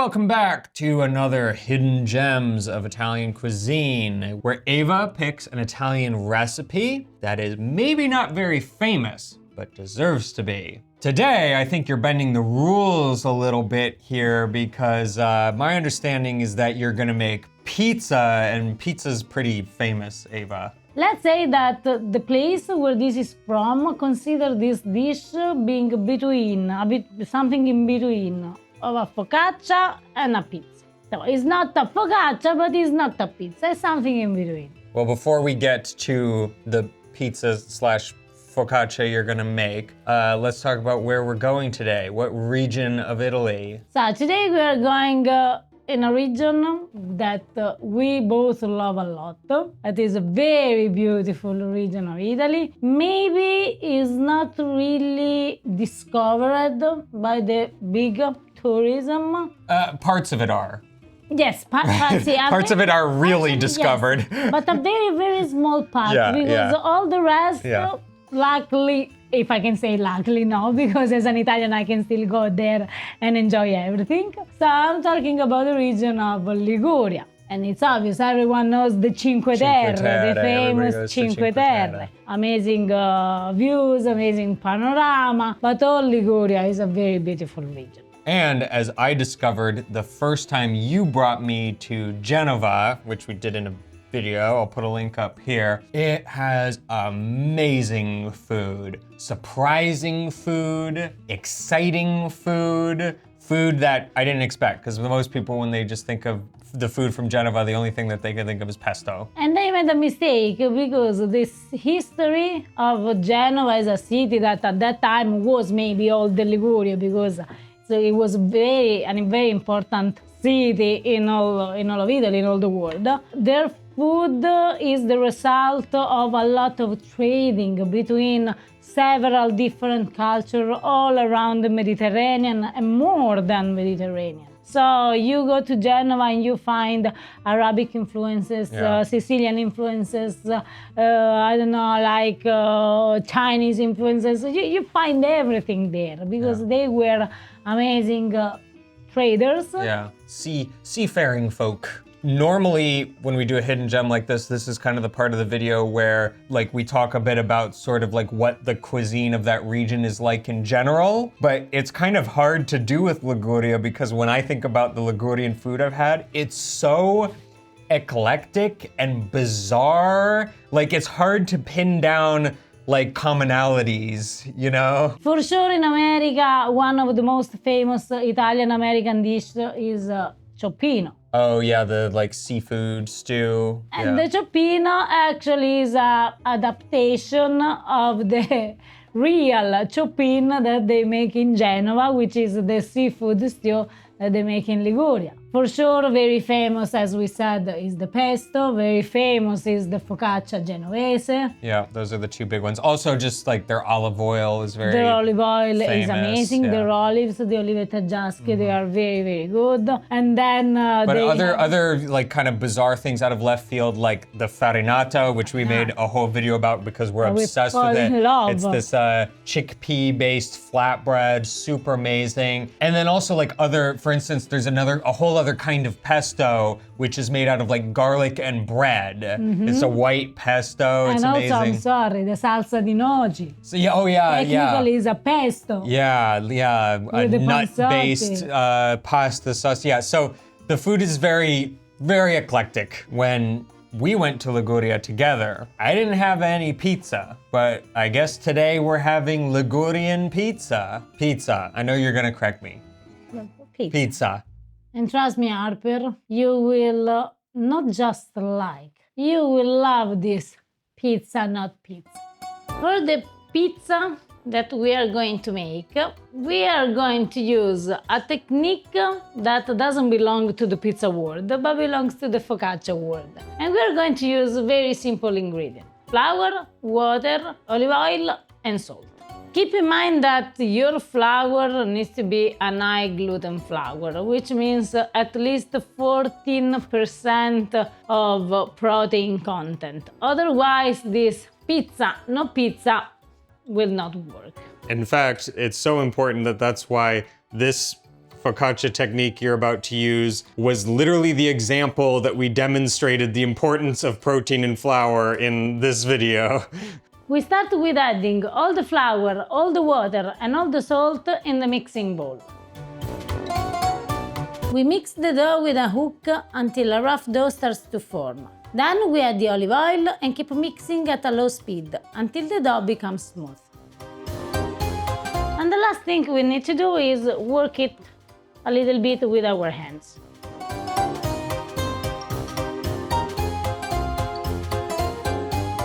welcome back to another Hidden Gems of Italian Cuisine, where Eva picks an Italian recipe that is maybe not very famous, but deserves to be. Today, I think you're bending the rules a little bit here because my understanding is that you're gonna make pizza, and pizza's pretty famous, Eva. Let's say that the place where this is from, consider this dish being between, something in between of a focaccia and a pizza. So it's not a focaccia, but it's not a pizza, it's something in between. Well, before we get to the pizza slash focaccia you're gonna make, let's talk about where we're going today. What region of Italy? So today we are going in a region that we both love a lot. It is a very beautiful region of Italy. Maybe is not really discovered by the big tourism. Parts of it are. Yes, parts of it are really discovered. Yes, but a very, very small part, because all the rest, luckily, if I can say luckily, no, because as an Italian I can still go there and enjoy everything. So I'm talking about the region of Liguria. And it's obvious, everyone knows the Cinque Terre, the famous Cinque Terre. Amazing views, amazing panorama, but all Liguria is a very beautiful region. And as I discovered the first time you brought me to Genova, which we did in a video, I'll put a link up here, it has amazing food, surprising food, exciting food, food that I didn't expect, because most people, when they just think of the food from Genova, the only thing that they can think of is pesto. And they made a mistake, because this history of Genova as a city that at that time was maybe all the Liguria, because it was a very important city in all of Italy, in all the world. Their food is the result of a lot of trading between several different cultures all around the Mediterranean and more than Mediterranean. So you go to Genova and you find Arabic influences, Sicilian influences, I don't know, like Chinese influences. You find everything there because they were amazing traders. Yeah, seafaring folk. Normally, when we do a hidden gem like this is kind of the part of the video where like we talk a bit about sort of like what the cuisine of that region is like in general, but it's kind of hard to do with Liguria because when I think about the Ligurian food I've had, it's so eclectic and bizarre. Like it's hard to pin down like commonalities, you know? For sure in America, one of the most famous Italian-American dish is cioppino. Oh yeah, the like seafood stew. And the cioppino actually is an adaptation of the real cioppino that they make in Genova, which is the seafood stew that they make in Liguria. For sure, very famous, as we said, is the pesto. Very famous is the focaccia genovese. Yeah, those are the two big ones. Also, just like their olive oil is very Their olive oil famous, is amazing. Their olives, the olive taggiasche, they are very, very good. And then but other like kind of bizarre things out of left field, like the farinata, which we made a whole video about because we're obsessed with it. It's this chickpea-based flatbread, super amazing. And then also like other, for instance, there's a whole other kind of pesto, which is made out of like garlic and bread. It's a white pesto, it's amazing. And also, I'm sorry, the salsa di noci. So, Technically is a pesto. A nut-based pasta sauce. Yeah, so the food is very, very eclectic. When we went to Liguria together, I didn't have any pizza, but I guess today we're having Ligurian pizza. Pizza, I know you're gonna correct me. Pizza. And trust me, Harper, you will not just like, you will love this pizza, not pizza. For the pizza that we are going to make, we are going to use a technique that doesn't belong to the pizza world, but belongs to the focaccia world. And we are going to use very simple ingredients: flour, water, olive oil, and salt. Keep in mind that your flour needs to be a high gluten flour, which means at least 14% of protein content. Otherwise, this pizza, no pizza, will not work. In fact, it's so important that that's why this focaccia technique you're about to use was literally the example that we demonstrated the importance of protein in flour in this video. We start with adding all the flour, all the water and all the salt in the mixing bowl. We mix the dough with a hook until a rough dough starts to form. Then we add the olive oil and keep mixing at a low speed until the dough becomes smooth. And the last thing we need to do is work it a little bit with our hands.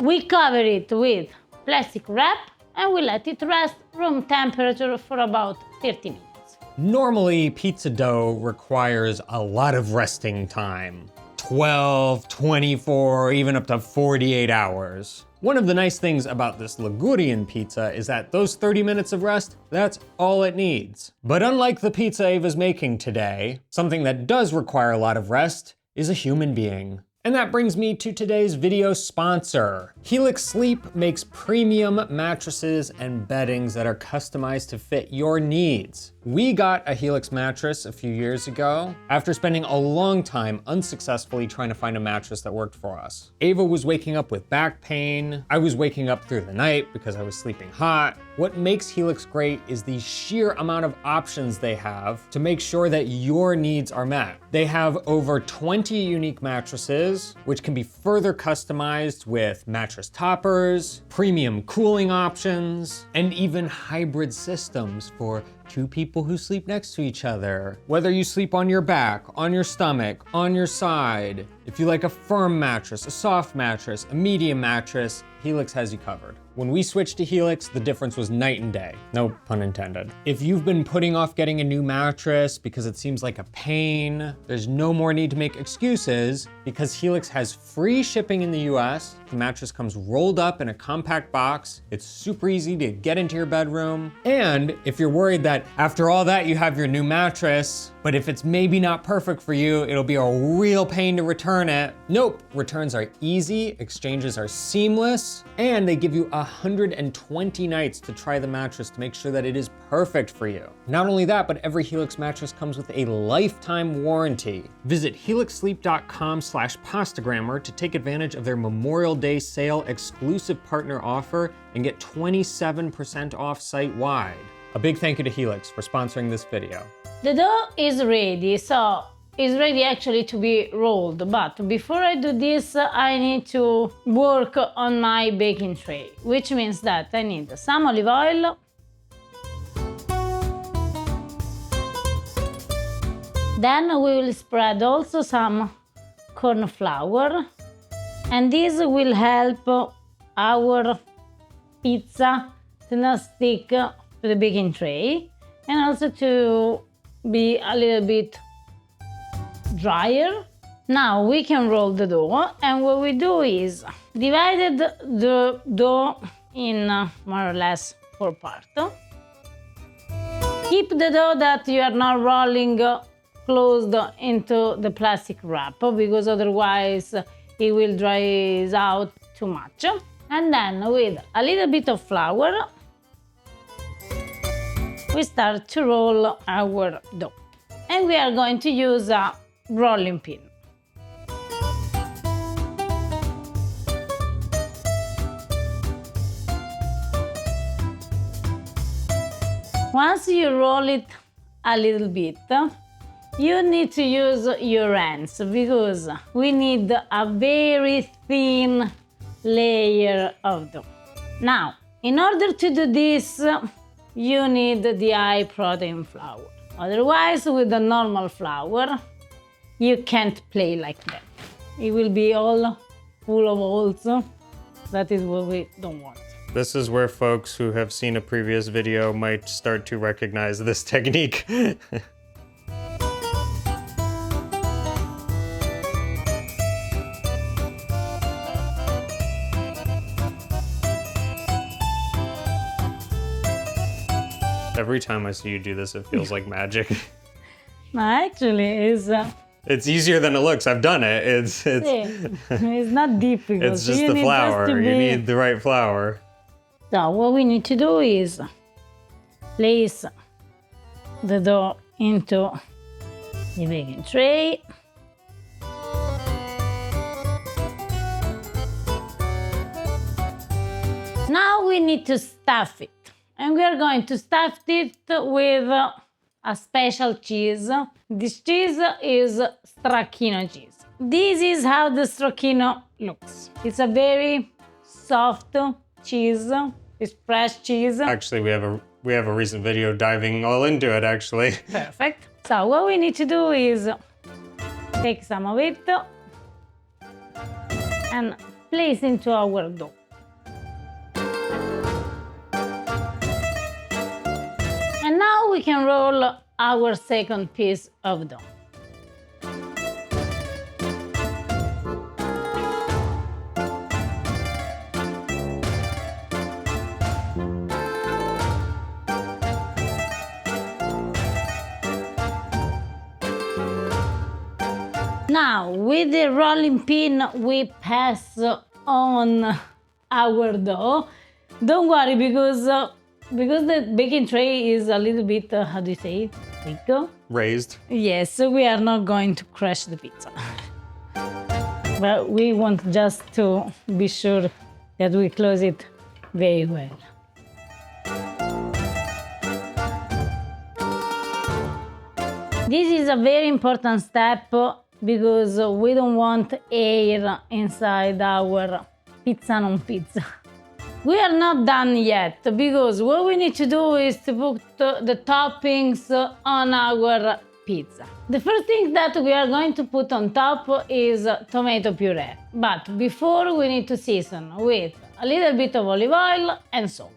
We cover it with plastic wrap and we let it rest room temperature for about 30 minutes. Normally, pizza dough requires a lot of resting time. 12, 24, even up to 48 hours. One of the nice things about this Ligurian pizza is that those 30 minutes of rest, that's all it needs. But unlike the pizza Eva's making today, something that does require a lot of rest is a human being. And that brings me to today's video sponsor. Helix Sleep makes premium mattresses and beddings that are customized to fit your needs. We got a Helix mattress a few years ago after spending a long time unsuccessfully trying to find a mattress that worked for us. Eva was waking up with back pain. I was waking up through the night because I was sleeping hot. What makes Helix great is the sheer amount of options they have to make sure that your needs are met. They have over 20 unique mattresses, which can be further customized with mattress toppers, premium cooling options, and even hybrid systems for two people who sleep next to each other. Whether you sleep on your back, on your stomach, on your side, if you like a firm mattress, a soft mattress, a medium mattress, Helix has you covered. When we switched to Helix, the difference was night and day. No pun intended. If you've been putting off getting a new mattress because it seems like a pain, there's no more need to make excuses because Helix has free shipping in the US. The mattress comes rolled up in a compact box. It's super easy to get into your bedroom. And if you're worried that after all that you have your new mattress, but if it's maybe not perfect for you, it'll be a real pain to return it. Nope, returns are easy, exchanges are seamless, and they give you 120 nights to try the mattress to make sure that it is perfect for you. Not only that, but every Helix mattress comes with a lifetime warranty. Visit helixsleep.com/pastagrammer to take advantage of their Memorial Day sale exclusive partner offer and get 27% off site-wide. A big thank you to Helix for sponsoring this video. The dough is ready, so it's ready actually to be rolled. But before I do this, I need to work on my baking tray, which means that I need some olive oil, then we will spread also some corn flour, and this will help our pizza to not stick to the baking tray and also to be a little bit drier. Now we can roll the dough, and what we do is divided the dough in more or less 4 parts. Keep the dough that you are not rolling closed into the plastic wrap because otherwise it will dry out too much. And then with a little bit of flour, we start to roll our dough. And we are going to use a rolling pin. Once you roll it a little bit, you need to use your hands because we need a very thin layer of dough. Now, in order to do this, you need the high protein flour. Otherwise, with the normal flour, you can't play like that. It will be all full of holes. That is what we don't want. This is where folks who have seen a previous video might start to recognize this technique. Every time I see you do this, it feels like magic. No, actually, it's easier than it looks. I've done it. It's not difficult. It's just the flour. You need the right flour. So what we need to do is place the dough into the baking tray. Now we need to stuff it. And we are going to stuff it with a special cheese. This cheese is stracchino cheese. This is how the stracchino looks. It's a very soft cheese. It's fresh cheese. Actually, we have a recent video diving all into it, actually. Perfect. So what we need to do is take some of it and place into our dough. And now we can roll our second piece of dough. Now, with the rolling pin, we pass on our dough. Don't worry, because the baking tray is a little bit, how do you say, thick? Raised. Yes, so we are not going to crush the pizza. But we want just to be sure that we close it very well. This is a very important step because we don't want air inside our pizza non pizza. We are not done yet because what we need to do is to put the toppings on our pizza. The first thing that we are going to put on top is tomato puree. But before we need to season with a little bit of olive oil and salt.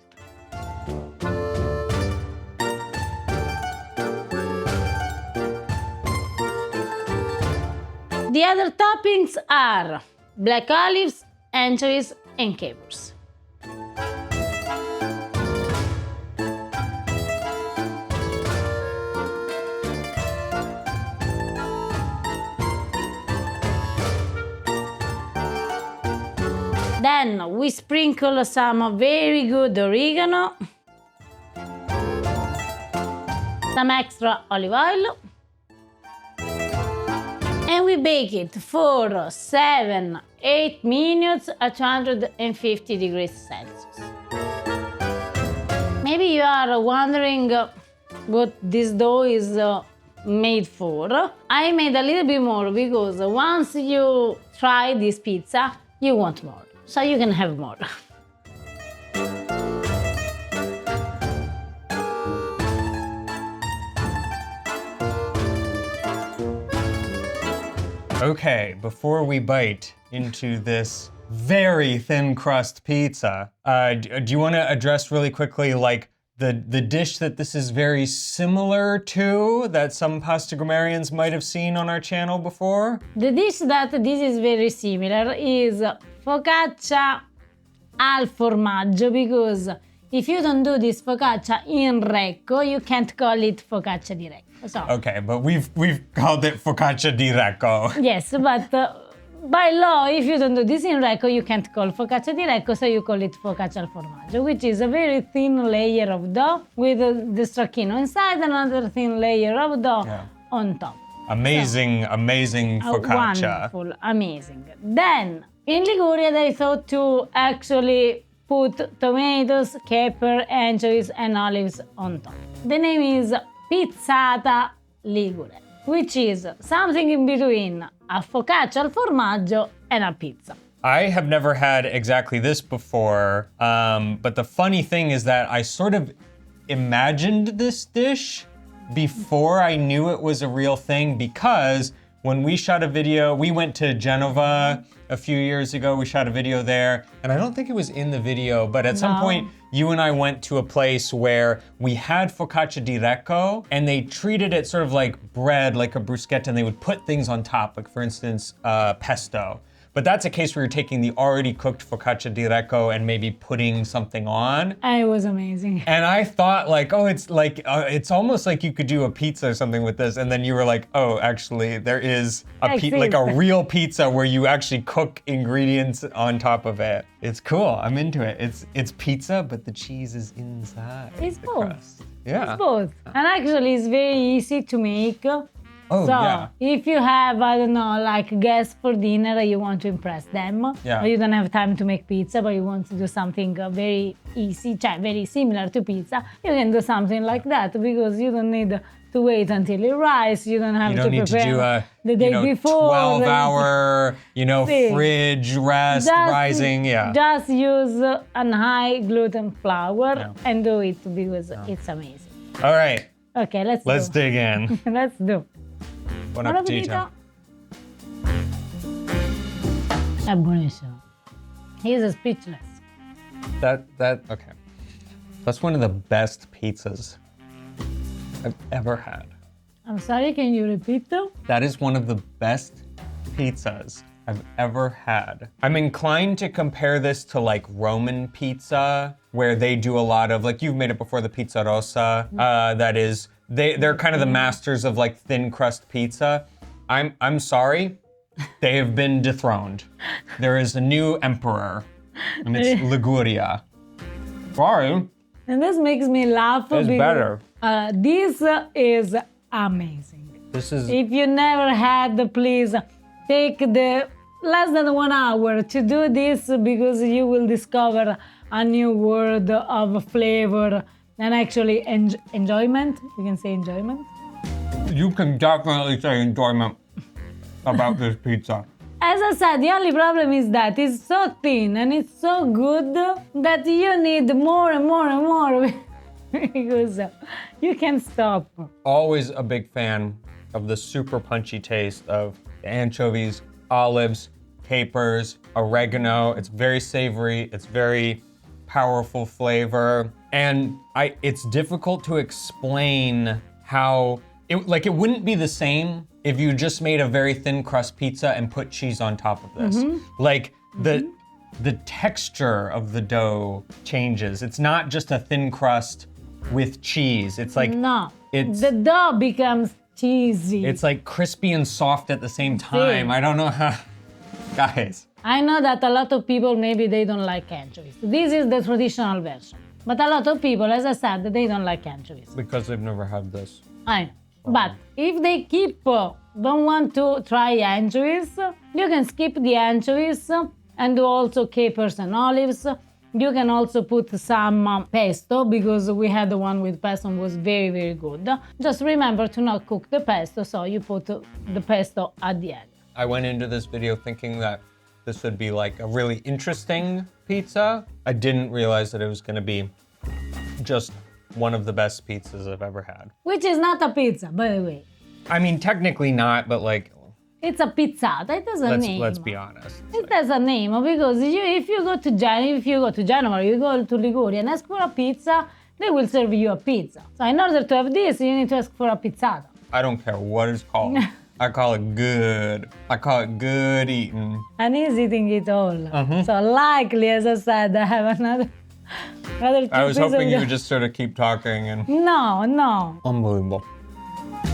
The other toppings are black olives, anchovies, and capers. Then we sprinkle some very good oregano, some extra olive oil, and we bake it for 7-8 minutes at 250 degrees Celsius. Maybe you are wondering what this dough is made for. I made a little bit more because once you try this pizza, you want more. So you can have more. Okay, before we bite into this very thin crust pizza, do you want to address really quickly like the dish that this is very similar to that some Pastagrammarians might have seen on our channel before? The dish that this is very similar is focaccia al formaggio, because if you don't do this focaccia in Recco, you can't call it focaccia di Recco. So. Okay, but we've called it focaccia di Recco. Yes, but by law, if you don't do this in Recco, you can't call focaccia di Recco, so you call it focaccia al formaggio, which is a very thin layer of dough with the stracchino inside, another thin layer of dough on top. Amazing, amazing focaccia. Wonderful, amazing. Then, in Liguria, they thought to actually put tomatoes, capers, anchovies, and olives on top. The name is Pizzata Ligure, which is something in between a focaccia al formaggio and a pizza. I have never had exactly this before, but the funny thing is that I sort of imagined this dish before I knew it was a real thing, because when we shot a video, we went to Genova a few years ago, we shot a video there, and I don't think it was in the video, but at some point, you and I went to a place where we had focaccia di Recco, and they treated it sort of like bread, like a bruschetta, and they would put things on top, like for instance, pesto. But that's a case where you're taking the already cooked focaccia di recco and maybe putting something on. And it was amazing. And I thought like, oh, it's like, it's almost like you could do a pizza or something with this. And then you were like, oh, actually there is like a real pizza where you actually cook ingredients on top of it. It's cool, I'm into it. It's pizza, but the cheese is inside It's the both. crust. Yeah. It's both. And actually it's very easy to make. Oh, so yeah. if you have, I don't know, like guests for dinner, you want to impress them, Yeah. or you don't have time to make pizza, but you want to do something very easy, very similar to pizza, you can do something like that because you don't need to wait until it rises. You don't have You don't to need to prepare do the day before. 12-hour, See. fridge rest, rising, yeah. Just use an high gluten flour Yeah. and do it because it's amazing. All right, Okay, let's dig in. Let's do. Buon Buon appetito. appetito. È buonissimo. He's speechless. Okay. That's one of the best pizzas I've ever had. I'm sorry, can you repeat though? That is one of the best pizzas I've ever had. I'm inclined to compare this to like Roman pizza, where they do a lot of, like you've made it before, the pizza rossa. That is, they're kind of the masters of like thin crust pizza. I'm sorry, they have been dethroned. There is a new emperor, and it's Liguria. Sorry. And this makes me laugh. It's because, better. This is amazing. This is If you never had, please take the less than 1 hour to do this because you will discover a new world of flavor and actually enjoyment. You can say enjoyment. You can definitely say enjoyment about this pizza. As I said, the only problem is that it's so thin and it's so good that you need more and more and more because you can't stop. Always a big fan of the super punchy taste of anchovies, olives, capers, oregano. It's very savory. It's very powerful flavor. And it's difficult to explain how it wouldn't be the same if you just made a very thin crust pizza and put cheese on top of this. Like the texture of the dough changes. It's not just a thin crust with cheese. It's like No, it's the dough becomes cheesy. it's like crispy and soft at the same time. I don't know how, guys. I know that a lot of people, maybe they don't like anchovies. This is the traditional version. But a lot of people, as I said, they don't like anchovies. Because they've never had this. I know. But if they don't want to try anchovies, you can skip the anchovies and do also capers and olives. You can also put some pesto because we had the one with pesto and was very, very good. Just remember to not cook the pesto, so you put the pesto at the end. I went into this video thinking that this would be like a really interesting pizza. I didn't realize that it was gonna be just one of the best pizzas I've ever had. Which is not a pizza, by the way. I mean, technically not, but like, It's a pizzata. It has a name. let's be honest. It has a name because if you go to Genoa, you go to Liguria and ask for a pizza, they will serve you a pizza. So in order to have this, you need to ask for a pizzata. I don't care what it's called. I call it good. I call it good eating. And he's eating it all. So likely, as I said, I have another two I was pieces hoping of you would just sort of keep talking and... No. Unbelievable.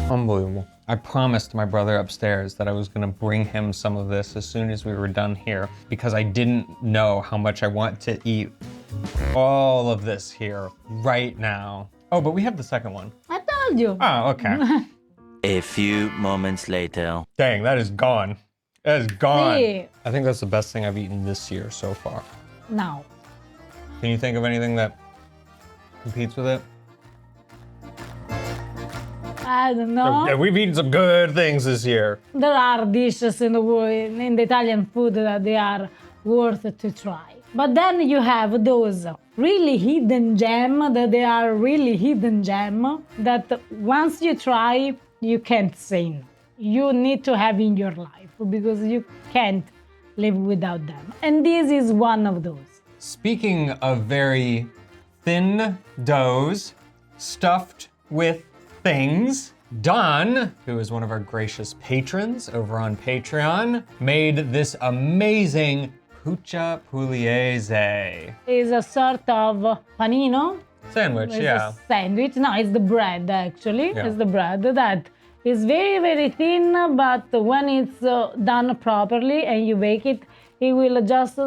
Unbelievable. I promised my brother upstairs that I was gonna bring him some of this as soon as we were done here because I didn't know how much I want to eat all of this here right now. Oh, but we have the second one. I told you. Oh, okay. A few moments later. Dang, that is gone. That is gone. See. I think that's the best thing I've eaten this year so far. No. Can you think of anything that competes with it? I don't know. Yeah, we've eaten some good things this year. There are dishes in the Italian food that they are worth to try. But then you have those really hidden gem that once you try, you can't say no. You need to have in your life because you can't live without them. And this is one of those. Speaking of very thin doughs stuffed with things, Don, who is one of our gracious patrons over on Patreon, made this amazing puccia pugliese. It's a sort of panino. Sandwich, It's yeah. a sandwich. No, it's the bread actually. Yeah. It's the bread that is very, very thin, but when it's done properly and you bake it, it will just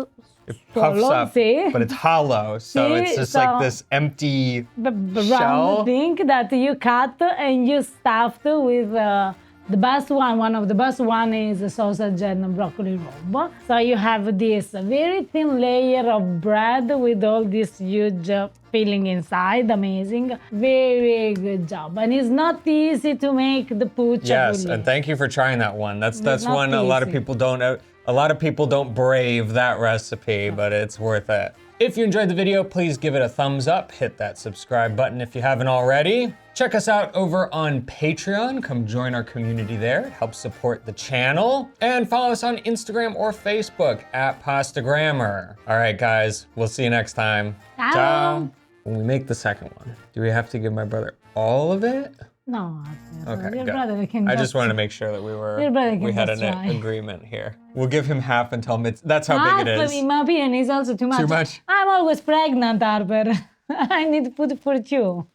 Puffs swallow, up, see? but it's hollow, so See? it's just So- like this empty The shell. round thing that you cut and you stuffed with the best one. One of the best one is the sausage and broccoli robe. So you have this very thin layer of bread with all this huge filling inside. Amazing. Very good job. And it's not easy to make the puccia Yes, pugliese. and thank you for trying that one. That's not one a lot of easy. people don't. A lot of people don't brave that recipe, but it's worth it. If you enjoyed the video, please give it a thumbs up. Hit that subscribe button if you haven't already. Check us out over on Patreon. Come join our community there. It helps support the channel. And follow us on Instagram or Facebook at Pastagrammar. All right, guys, we'll see you next time. Ciao. When we make the second one, do we have to give my brother all of it? No, Okay, your good. brother can I just wanted to make sure that Your brother can we had just an try. agreement here. We'll give him half until mid. That's how Half, big it is. in my opinion, is also too much. Too much? I'm always pregnant, Harper. I need food for two.